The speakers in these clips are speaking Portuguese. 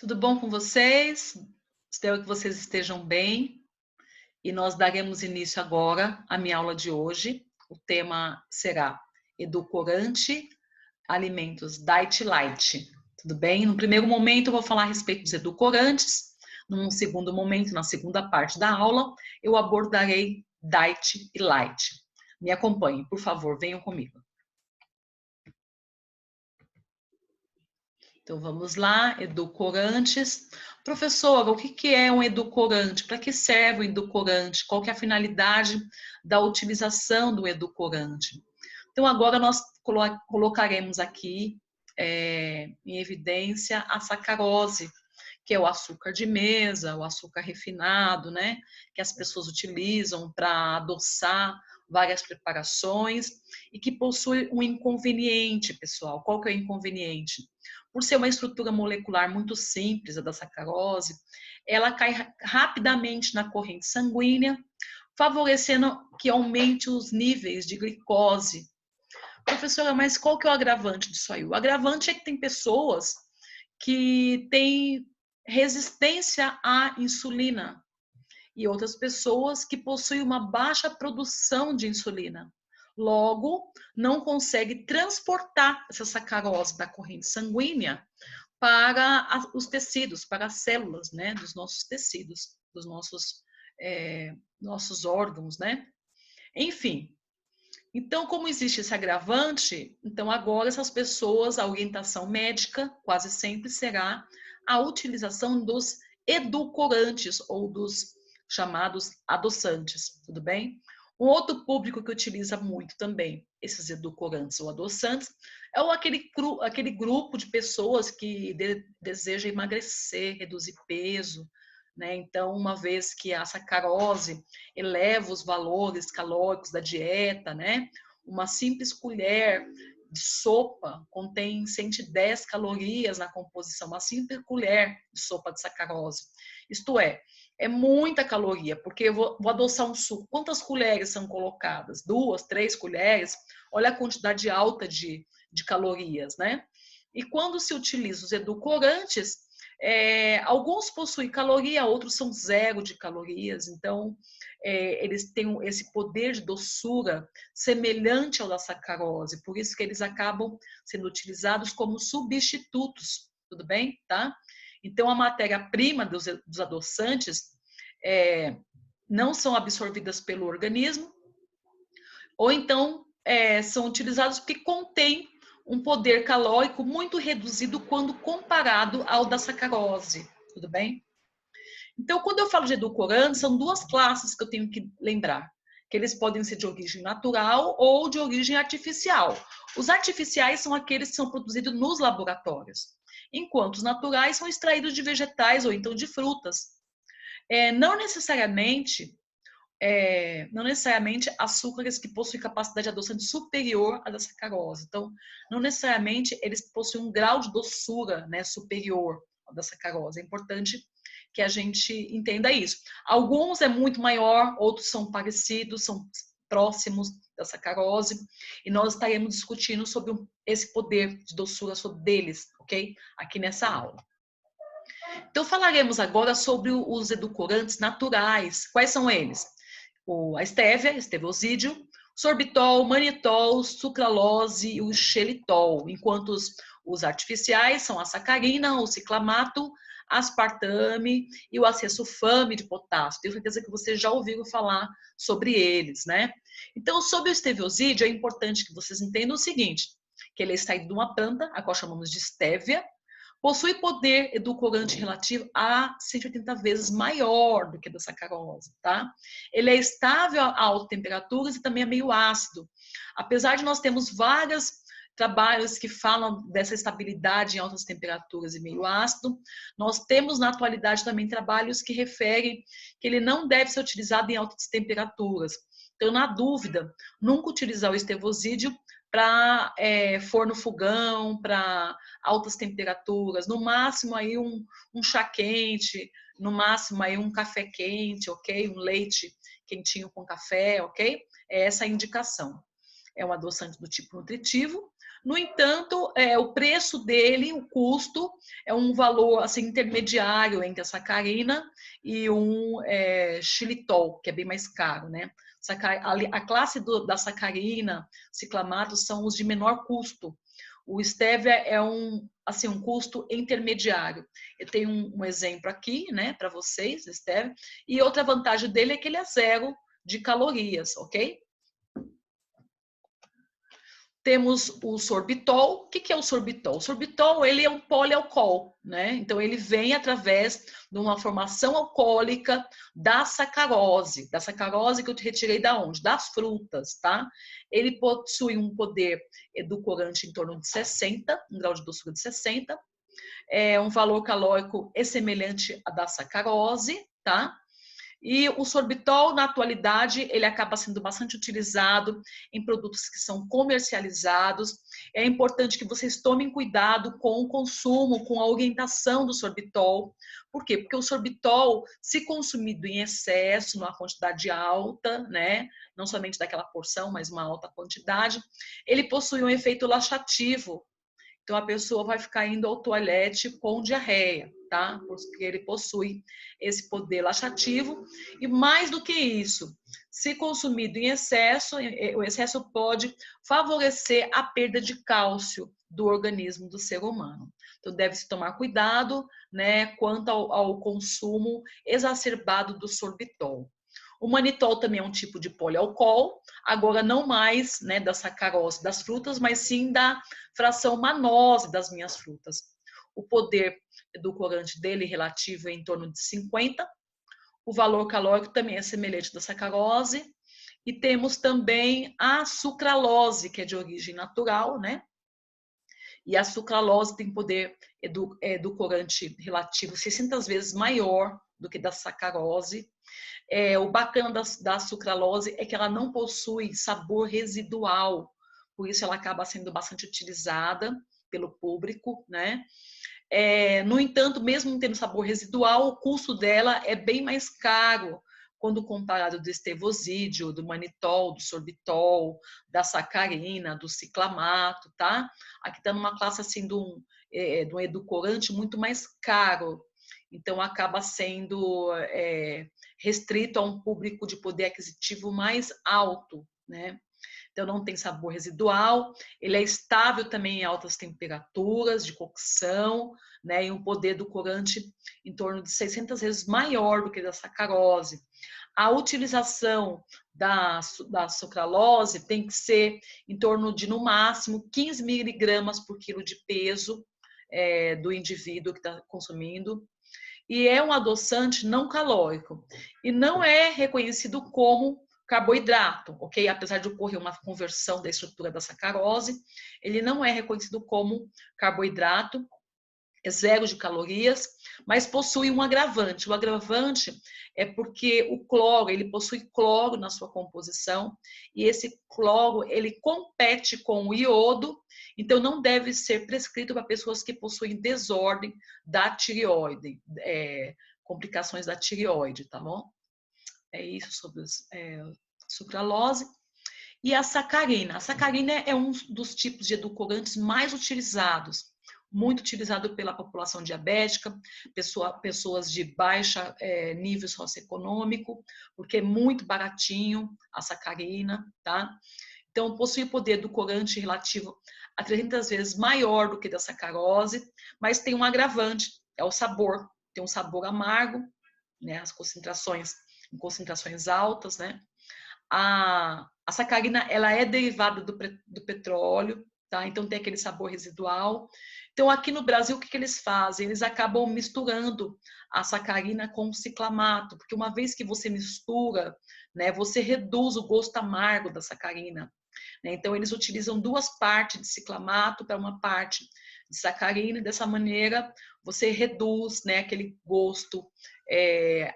Tudo bom com vocês? Espero que vocês estejam bem. E nós daremos início agora à minha aula de hoje. O tema será edulcorante, alimentos Diet Light. Tudo bem? No primeiro momento eu vou falar a respeito dos edulcorantes. Num segundo momento, na segunda parte da aula, eu abordarei Diet e Light. Me acompanhem, por favor, venham comigo. Então vamos lá, edulcorantes. Professora, o que é um edulcorante? Para que serve o edulcorante? Qual que é a finalidade da utilização do edulcorante? Então agora nós colocaremos aqui em evidência a sacarose, que é o açúcar de mesa, o açúcar refinado, né? Que as pessoas utilizam para adoçar várias preparações e que possui um inconveniente, pessoal. Qual que é o inconveniente? Por ser uma estrutura molecular muito simples, a da sacarose, ela cai rapidamente na corrente sanguínea, favorecendo que aumente os níveis de glicose. Professora, mas qual que é o agravante disso aí? O agravante é que tem pessoas que têm resistência à insulina e outras pessoas que possuem uma baixa produção de insulina. Logo, não consegue transportar essa sacarose da corrente sanguínea para os tecidos, para as células, né, dos nossos tecidos, dos nossos órgãos, né? Enfim, então, como existe esse agravante, então agora essas pessoas, a orientação médica quase sempre será a utilização dos edulcorantes ou dos chamados adoçantes, tudo bem? Um outro público que utiliza muito também esses edulcorantes ou adoçantes é aquele grupo de pessoas que deseja emagrecer, reduzir peso, né? Então, uma vez que a sacarose eleva os valores calóricos da dieta, né? Uma simples colher de sopa contém 110 calorias na composição, uma simples colher de sopa de sacarose. Isto é muita caloria, porque eu vou adoçar um suco. Quantas colheres são colocadas? 2, 3 colheres? Olha a quantidade alta de calorias, né? E quando se utiliza os edulcorantes, alguns possuem caloria, outros são zero de calorias, então eles têm esse poder de doçura semelhante ao da sacarose, por isso que eles acabam sendo utilizados como substitutos, tudo bem? Tá? Então a matéria-prima dos adoçantes não são absorvidas pelo organismo, ou então são utilizados porque contém um poder calórico muito reduzido quando comparado ao da sacarose, tudo bem? Então, quando eu falo de edulcorantes, são duas classes que eu tenho que lembrar, que eles podem ser de origem natural ou de origem artificial. Os artificiais são aqueles que são produzidos nos laboratórios, enquanto os naturais são extraídos de vegetais ou então de frutas. Não necessariamente açúcares que possuem capacidade de adoçante superior à da sacarose. Então, não necessariamente eles possuem um grau de doçura, né, superior ao da sacarose. É importante que a gente entenda isso. Alguns é muito maior, outros são parecidos, são próximos da sacarose, e nós estaremos discutindo sobre esse poder de doçura sobre deles, ok? Aqui nessa aula. Então, falaremos agora sobre os edulcorantes naturais. Quais são eles? A estévia, estevosídeo, sorbitol, manitol, sucralose e o xelitol, enquanto os artificiais são a sacarina, o ciclamato, aspartame e o acesulfame de potássio. Tenho certeza que vocês já ouviram falar sobre eles, né? Então, sobre o estevosídeo, é importante que vocês entendam o seguinte, que ele é extraído de uma planta, a qual chamamos de estévia, possui poder edulcorante relativo a 180 vezes maior do que da sacarose, tá? Ele é estável a altas temperaturas e também é meio ácido. Apesar de nós termos vários trabalhos que falam dessa estabilidade em altas temperaturas e meio ácido, nós temos na atualidade também trabalhos que referem que ele não deve ser utilizado em altas temperaturas. Então, na dúvida, nunca utilizar o estevosídeo para forno fogão, para altas temperaturas, no máximo aí um chá quente, no máximo aí um café quente, ok? Um leite quentinho com café, ok? É essa a indicação. É um adoçante do tipo nutritivo, No entanto, o preço dele, o custo, é um valor assim, intermediário entre a sacarina e um xilitol, que é bem mais caro, né? A classe da sacarina, ciclamato, são os de menor custo. O stevia é um custo intermediário. Eu tenho um exemplo aqui, né, para vocês, stevia. E outra vantagem dele é que ele é zero de calorias, ok? Temos o sorbitol. O que é o sorbitol? O sorbitol, ele é um polialcool, né? Então, ele vem através de uma formação alcoólica da sacarose que eu te retirei da onde? Das frutas, tá? Ele possui um poder edulcorante em torno de 60, um grau de doçura de 60, um valor calórico semelhante à da sacarose, tá? E o sorbitol, na atualidade, ele acaba sendo bastante utilizado em produtos que são comercializados. É importante que vocês tomem cuidado com o consumo, com a orientação do sorbitol. Por quê? Porque o sorbitol, se consumido em excesso, numa quantidade alta, né? Não somente daquela porção, mas uma alta quantidade, ele possui um efeito laxativo. Então, a pessoa vai ficar indo ao toalete com diarreia, tá? Porque ele possui esse poder laxativo. E mais do que isso, se consumido em excesso, o excesso pode favorecer a perda de cálcio do organismo do ser humano. Então, deve-se tomar cuidado, né, quanto ao consumo exacerbado do sorbitol. O manitol também é um tipo de polialcool, agora não mais, né, da sacarose das frutas, mas sim da fração manose das minhas frutas. O poder edulcorante dele relativo é em torno de 50. O valor calórico também é semelhante da sacarose. E temos também a sucralose, que é de origem natural, né? E a sucralose tem poder edulcorante relativo 600 vezes maior do que da sacarose. O bacana da sucralose é que ela não possui sabor residual, por isso ela acaba sendo bastante utilizada pelo público, né? No entanto, mesmo não tendo sabor residual, o custo dela é bem mais caro quando comparado do estevosídeo, do manitol, do sorbitol, da sacarina, do ciclamato, tá? Aqui está numa classe assim de um edulcorante muito mais caro, então acaba sendo restrito a um público de poder aquisitivo mais alto, né? Então não tem sabor residual, ele é estável também em altas temperaturas de cocção, né? E um poder edulcorante em torno de 600 vezes maior do que da sacarose. A utilização da sucralose tem que ser em torno de, no máximo, 15 miligramas por quilo de peso do indivíduo que está consumindo. E é um adoçante não calórico. E não é reconhecido como carboidrato, ok? Apesar de ocorrer uma conversão da estrutura da sacarose, ele não é reconhecido como carboidrato, é zero de calorias, mas possui um agravante. O agravante é porque o cloro, ele possui cloro na sua composição, e esse cloro, ele compete com o iodo, então não deve ser prescrito para pessoas que possuem desordem da tireoide, complicações da tireoide, tá bom? É isso sobre sucralose. E a sacarina. A sacarina é um dos tipos de edulcorantes mais utilizados, muito utilizado pela população diabética, pessoas de baixa nível socioeconômico, porque é muito baratinho a sacarina, tá? Então, possui poder edulcorante relativo a 300 vezes maior do que da sacarose, mas tem um agravante, é o sabor. Tem um sabor amargo, né? As concentrações, em concentrações altas, né? A sacarina, ela é derivada do petróleo, tá? Então tem aquele sabor residual. Então aqui no Brasil, o que eles fazem? Eles acabam misturando a sacarina com o ciclamato, porque uma vez que você mistura, né, você reduz o gosto amargo da sacarina. Né? Então eles utilizam duas partes de ciclamato para uma parte de sacarina, e dessa maneira você reduz, né, aquele gosto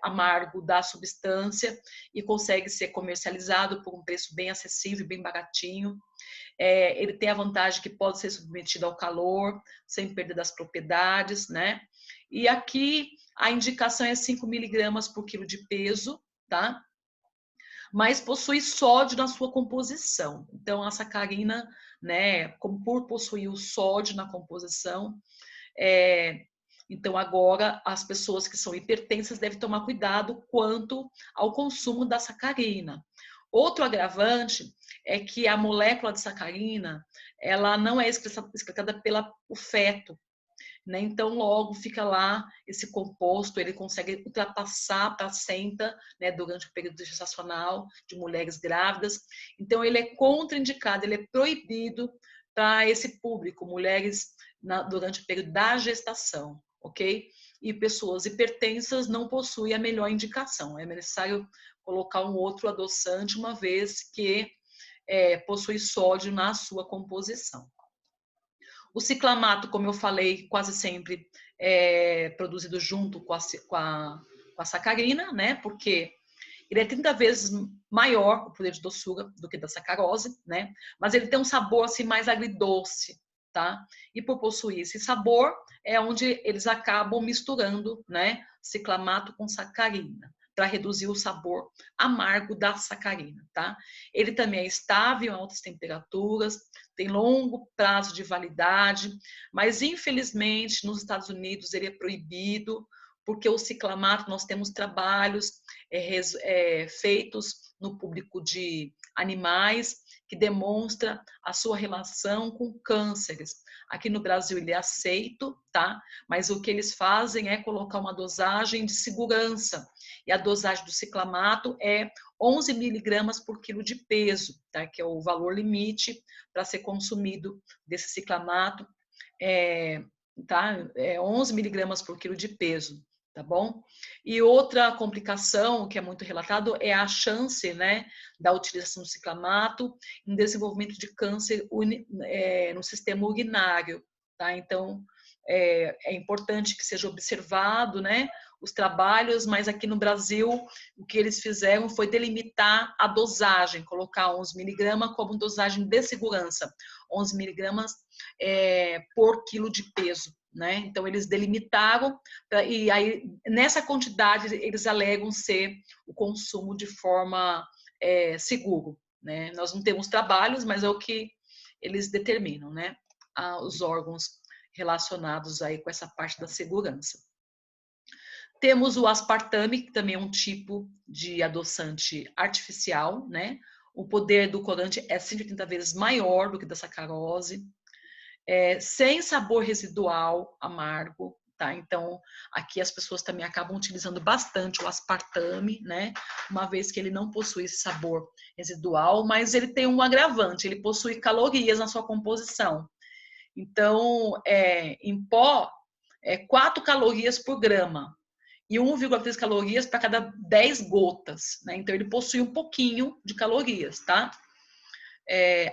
amargo da substância e consegue ser comercializado por um preço bem acessível, bem baratinho. Ele tem a vantagem que pode ser submetido ao calor, sem perda das propriedades, né? E aqui a indicação é 5 miligramas por quilo de peso, tá? mas possui sódio na sua composição. Então, a sacarina, né, como por possuir o sódio na composição, então agora as pessoas que são hipertensas devem tomar cuidado quanto ao consumo da sacarina. Outro agravante é que a molécula de sacarina, ela não é excretada pelo feto, né? Então, logo fica lá esse composto, ele consegue ultrapassar a placenta, né, durante o período gestacional de mulheres grávidas. Então, ele é contraindicado, ele é proibido para esse público, mulheres durante o período da gestação, ok? E pessoas hipertensas não possuem a melhor indicação. É necessário colocar um outro adoçante, uma vez que possui sódio na sua composição. O ciclamato, como eu falei, quase sempre é produzido junto com a sacarina, né? Porque ele é 30 vezes maior o poder de doçura do que da sacarose, né? Mas ele tem um sabor assim mais agridoce, tá? E por possuir esse sabor, é onde eles acabam misturando, né? Ciclamato com sacarina, para reduzir o sabor amargo da sacarina, tá? Ele também é estável em altas temperaturas, tem longo prazo de validade, mas infelizmente nos Estados Unidos ele é proibido, porque o ciclamato, nós temos trabalhos feitos no público de animais que demonstra a sua relação com cânceres. Aqui no Brasil ele é aceito, tá? Mas o que eles fazem é colocar uma dosagem de segurança. E a dosagem do ciclamato é 11 miligramas por quilo de peso, tá? Que é o valor limite para ser consumido desse ciclamato. Tá? 11 miligramas por quilo de peso, tá bom? E outra complicação que é muito relatado é a chance, né, da utilização do ciclamato em desenvolvimento de câncer no sistema urinário, tá? Então, é importante que seja observado, né, os trabalhos, mas aqui no Brasil o que eles fizeram foi delimitar a dosagem, colocar 11 miligramas como dosagem de segurança, 11 miligramas por quilo de peso, né? Então eles delimitaram e aí nessa quantidade eles alegam ser o consumo de forma seguro, né? Nós não temos trabalhos, mas é o que eles determinam, né? Os órgãos relacionados aí com essa parte da segurança. Temos o aspartame, que também é um tipo de adoçante artificial, né? O poder do corante é 180 vezes maior do que da sacarose, sem sabor residual amargo, tá? Então, aqui as pessoas também acabam utilizando bastante o aspartame, né? Uma vez que ele não possui esse sabor residual, mas ele tem um agravante, ele possui calorias na sua composição. Então, em pó, 4 calorias por grama e 1,3 calorias para cada 10 gotas, né? Então, ele possui um pouquinho de calorias, tá?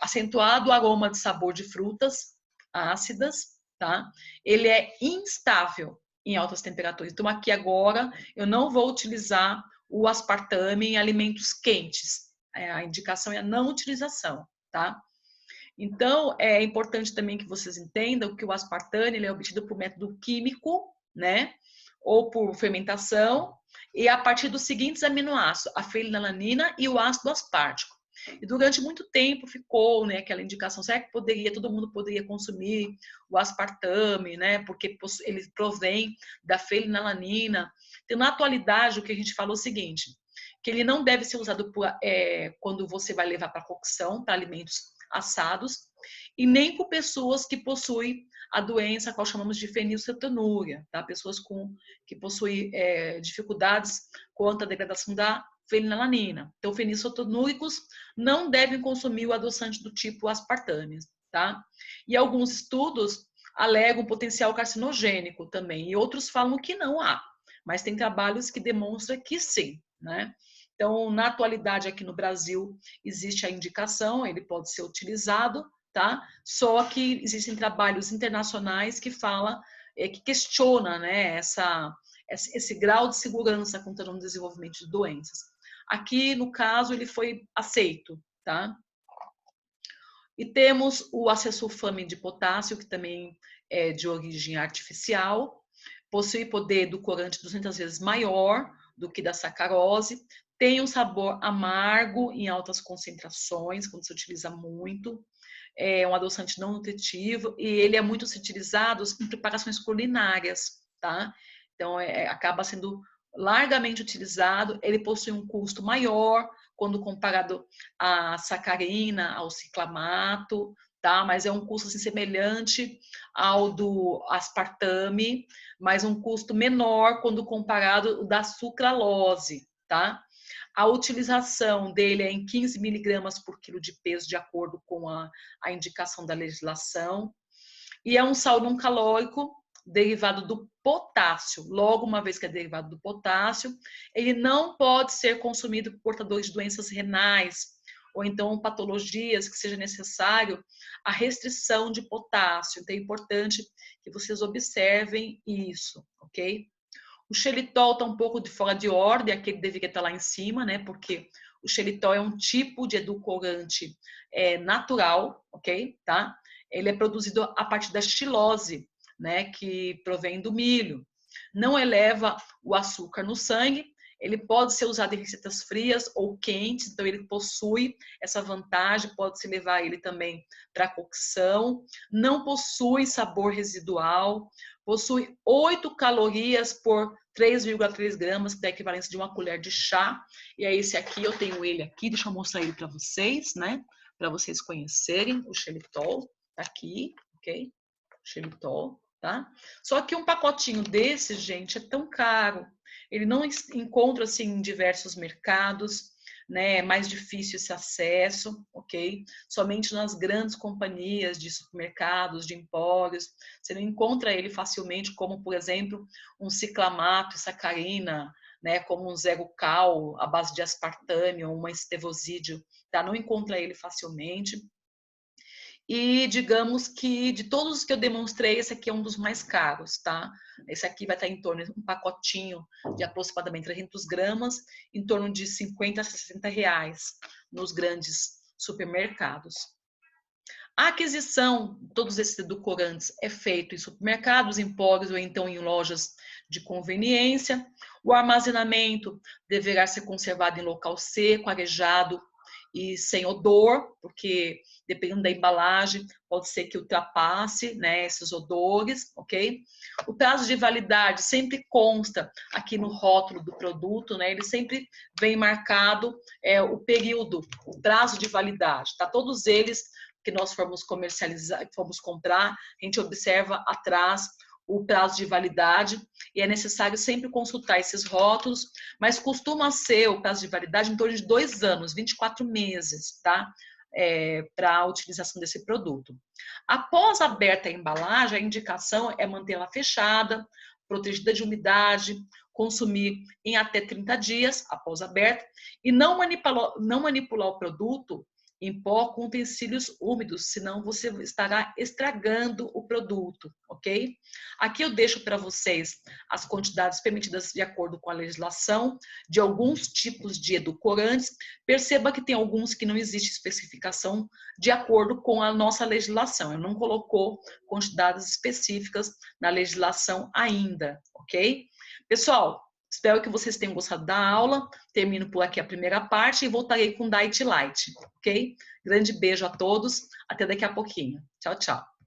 Acentuado o aroma de sabor de frutas ácidas, tá? Ele é instável em altas temperaturas. Então, aqui agora, eu não vou utilizar o aspartame em alimentos quentes. A indicação é a não utilização, tá? Então, é importante também que vocês entendam que o aspartame ele é obtido por método químico, né? Ou por fermentação, e a partir dos seguintes aminoácidos, a fenilalanina e o ácido aspartico. E durante muito tempo ficou, né, aquela indicação, será que todo mundo poderia consumir o aspartame, né, porque ele provém da fenilalanina. Então, na atualidade, o que a gente falou é o seguinte, que ele não deve ser usado quando você vai levar para cocção, para alimentos assados, e nem por pessoas que possuem a doença, a qual chamamos de fenilcetonúria, tá? Pessoas que possuem dificuldades quanto à degradação da fenilalanina. Então, fenilcetonúricos não devem consumir o adoçante do tipo aspartame, tá? E alguns estudos alegam potencial carcinogênico também, e outros falam que não há, mas tem trabalhos que demonstram que sim, né? Então, na atualidade aqui no Brasil, existe a indicação, ele pode ser utilizado, tá? Só que existem trabalhos internacionais que falam, que questiona, né, esse grau de segurança contra o desenvolvimento de doenças. Aqui, no caso, ele foi aceito, tá? E temos o acesulfame de potássio, que também é de origem artificial, possui poder edulcorante 200 vezes maior do que da sacarose, tem um sabor amargo em altas concentrações, quando se utiliza muito. É um adoçante não nutritivo e ele é muito utilizado em preparações culinárias, tá? Então, acaba sendo largamente utilizado. Ele possui um custo maior quando comparado à sacarina, ao ciclamato, tá? Mas é um custo assim, semelhante ao do aspartame, mas um custo menor quando comparado ao da sucralose, tá? A utilização dele é em 15 miligramas por quilo de peso, de acordo com a indicação da legislação. E é um sal não calórico derivado do potássio. Logo, uma vez que é derivado do potássio, ele não pode ser consumido por portadores de doenças renais ou então patologias que seja necessário a restrição de potássio. Então é importante que vocês observem isso, ok? O xilitol está um pouco de fora de ordem, aquele deveria estar lá em cima, né? Porque o xilitol é um tipo de edulcorante natural, ok? Tá? Ele é produzido a partir da xilose, né? Que provém do milho. Não eleva o açúcar no sangue. Ele pode ser usado em receitas frias ou quentes, então ele possui essa vantagem, pode-se levar ele também para cocção. Não possui sabor residual, possui 8 calorias por 3,3 gramas, que dá a equivalência de uma colher de chá. E é esse aqui, eu tenho ele aqui, deixa eu mostrar ele para vocês, né? Para vocês conhecerem o xilitol, tá aqui, ok? Xilitol, tá? Só que um pacotinho desse, gente, é tão caro. Ele não encontra assim em diversos mercados, né? É mais difícil esse acesso, ok? Somente nas grandes companhias de supermercados, de empórios, você não encontra ele facilmente, como por exemplo um ciclamato e sacarina, né? Como um zero cal à base de aspartame ou uma estevosídeo, tá? Não encontra ele facilmente. E digamos que de todos os que eu demonstrei, esse aqui é um dos mais caros, tá? Esse aqui vai estar em torno de um pacotinho de aproximadamente 300 gramas, em torno de 50 a 60 reais nos grandes supermercados. A aquisição de todos esses edulcorantes é feita em supermercados, empórios ou então em lojas de conveniência. O armazenamento deverá ser conservado em local seco, arejado e sem odor, porque dependendo da embalagem, pode ser que ultrapasse, né, esses odores, ok? O prazo de validade sempre consta aqui no rótulo do produto, né? Ele sempre vem marcado o período, o prazo de validade, tá? Todos eles que nós formos comercializar, formos comprar, a gente observa atrás o prazo de validade e é necessário sempre consultar esses rótulos, mas costuma ser o prazo de validade em torno de 2 anos, 24 meses, tá? Para a utilização desse produto. Após aberta a embalagem, a indicação é mantê-la fechada, protegida de umidade, consumir em até 30 dias após aberta e não manipular o produto em pó com utensílios úmidos, senão você estará estragando o produto, ok? Aqui eu deixo para vocês as quantidades permitidas de acordo com a legislação de alguns tipos de edulcorantes. Perceba que tem alguns que não existe especificação de acordo com a nossa legislação. Não colocou quantidades específicas na legislação ainda, ok? Pessoal, espero que vocês tenham gostado da aula. Termino por aqui a primeira parte e voltarei com Diet Light, ok? Grande beijo a todos. Até daqui a pouquinho. Tchau, tchau.